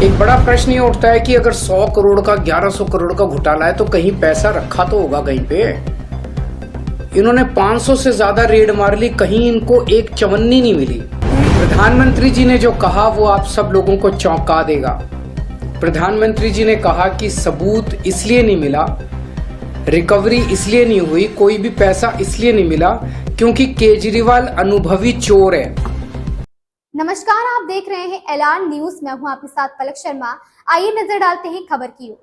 एक बड़ा प्रश्न ये उठता है कि अगर 100 करोड़ का 1100 करोड़ का घोटाला है तो कहीं पैसा रखा तो होगा कहीं पे। इन्होंने 500 से ज्यादा रेड मार ली, कहीं इनको एक चवन्नी नहीं मिली। प्रधानमंत्री जी ने जो कहा वो आप सब लोगों को चौंका देगा। प्रधानमंत्री जी ने कहा कि सबूत इसलिए नहीं मिला, रिकवरी इसलिए नहीं हुई, कोई भी पैसा इसलिए नहीं मिला क्योंकि केजरीवाल अनुभवी चोर है। नमस्कार, आप देख रहे हैं एलान न्यूज। मैं हूं आपके साथ पलक शर्मा। आइए नजर डालते हैं खबर की ओर।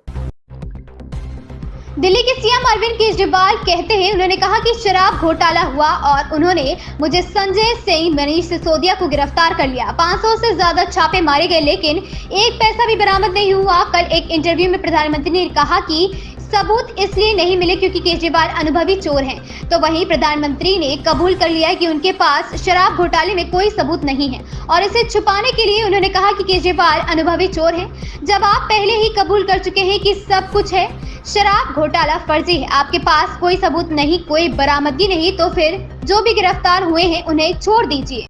दिल्ली के सीएम अरविंद केजरीवाल कहते हैं, उन्होंने कहा कि शराब घोटाला हुआ और उन्होंने मुझे संजय सिंह, मनीष सिसोदिया को गिरफ्तार कर लिया। 500 से ज्यादा छापे मारे गए लेकिन एक पैसा भी बरामद नहीं हुआ। कल एक इंटरव्यू में प्रधानमंत्री ने कहा कि सबूत इसलिए नहीं मिले क्योंकि केजरीवाल अनुभवी चोर हैं। तो वहीं प्रधानमंत्री ने कबूल कर लिया कि उनके पास शराब घोटाले में कोई सबूत नहीं है और इसे छुपाने के लिए उन्होंने कहा कि केजरीवाल अनुभवी चोर हैं। जब आप पहले ही कबूल कर चुके हैं कि सब कुछ है, शराब घोटाला फर्जी है, आपके पास कोई सबूत नहीं, कोई बरामदगी नहीं, तो फिर जो भी गिरफ्तार हुए हैं उन्हें छोड़ दीजिए।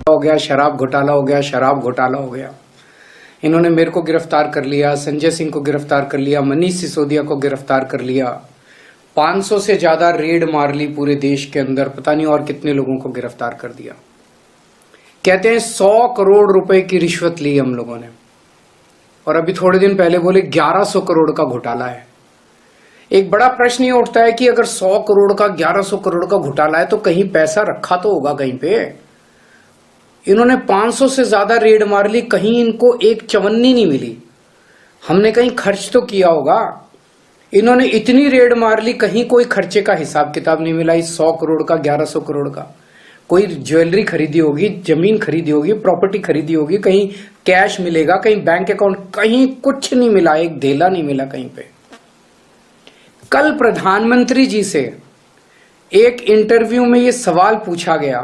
हो गया शराब घोटाला, हो गया शराब घोटाला, हो गया। इन्होंने मेरे को गिरफ्तार कर लिया, संजय सिंह को गिरफ्तार कर लिया, मनीष सिसोदिया को गिरफ्तार कर लिया, 500 से ज्यादा रेड मार ली पूरे देश के अंदर, पता नहीं और कितने लोगों को गिरफ्तार कर दिया। कहते हैं 100 करोड़ रुपए की रिश्वत ली हम लोगों ने, और अभी थोड़े दिन पहले बोले 1100 करोड़ का घोटाला है। एक बड़ा प्रश्न ये उठता है कि अगर 100 करोड़ का 1100 करोड़ का घोटाला है तो कहीं पैसा रखा तो होगा कहीं पे। इन्होंने 500 से ज्यादा रेड मार ली, कहीं इनको एक चवन्नी नहीं मिली। हमने कहीं खर्च तो किया होगा। इन्होंने इतनी रेड मार ली, कहीं कोई खर्चे का हिसाब किताब नहीं मिला। इस 100 करोड़ का 1100 करोड़ का कोई ज्वेलरी खरीदी होगी, जमीन खरीदी होगी, प्रॉपर्टी खरीदी होगी, कहीं कैश मिलेगा, कहीं बैंक अकाउंट, कहीं कुछ नहीं मिला, एक ढेला नहीं मिला कहीं पे। कल प्रधानमंत्री जी से एक इंटरव्यू में ये सवाल पूछा गया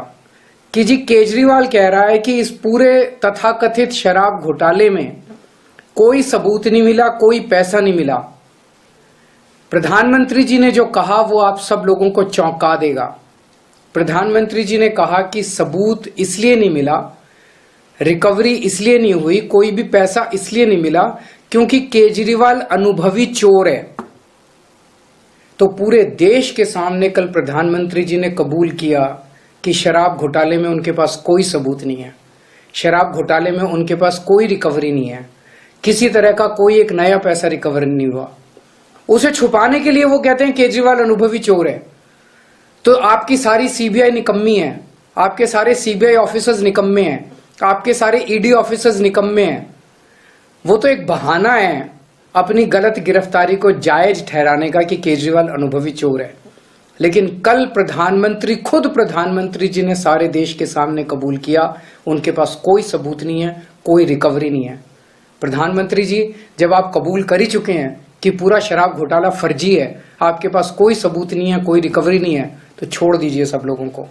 कि जी केजरीवाल कह रहा है कि इस पूरे तथाकथित शराब घोटाले में कोई सबूत नहीं मिला, कोई पैसा नहीं मिला। प्रधानमंत्री जी ने जो कहा वो आप सब लोगों को चौंका देगा। प्रधानमंत्री जी ने कहा कि सबूत इसलिए नहीं मिला, रिकवरी इसलिए नहीं हुई, कोई भी पैसा इसलिए नहीं मिला क्योंकि केजरीवाल अनुभवी चोर है। तो पूरे देश के सामने कल प्रधानमंत्री जी ने कबूल किया कि शराब घोटाले में उनके पास कोई सबूत नहीं है, शराब घोटाले में उनके पास कोई रिकवरी नहीं है, किसी तरह का कोई एक नया पैसा रिकवर नहीं हुआ। उसे छुपाने के लिए वो कहते हैं केजरीवाल अनुभवी चोर है। तो आपकी सारी सीबीआई निकम्मी है, आपके सारे सीबीआई ऑफिसर्स निकम्मे हैं, आपके सारे ईडी ऑफिसर्स निकम्मे हैं। वो तो एक बहाना है अपनी गलत गिरफ्तारी को जायज ठहराने का कि केजरीवाल अनुभवी चोर है। लेकिन कल खुद प्रधानमंत्री जी ने सारे देश के सामने कबूल किया उनके पास कोई सबूत नहीं है, कोई रिकवरी नहीं है। प्रधानमंत्री जी, जब आप कबूल कर ही चुके हैं कि पूरा शराब घोटाला फर्जी है, आपके पास कोई सबूत नहीं है, कोई रिकवरी नहीं है, तो छोड़ दीजिए सब लोगों को।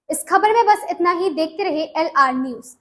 इस खबर में बस इतना ही। देखते रहिए LR न्यूज।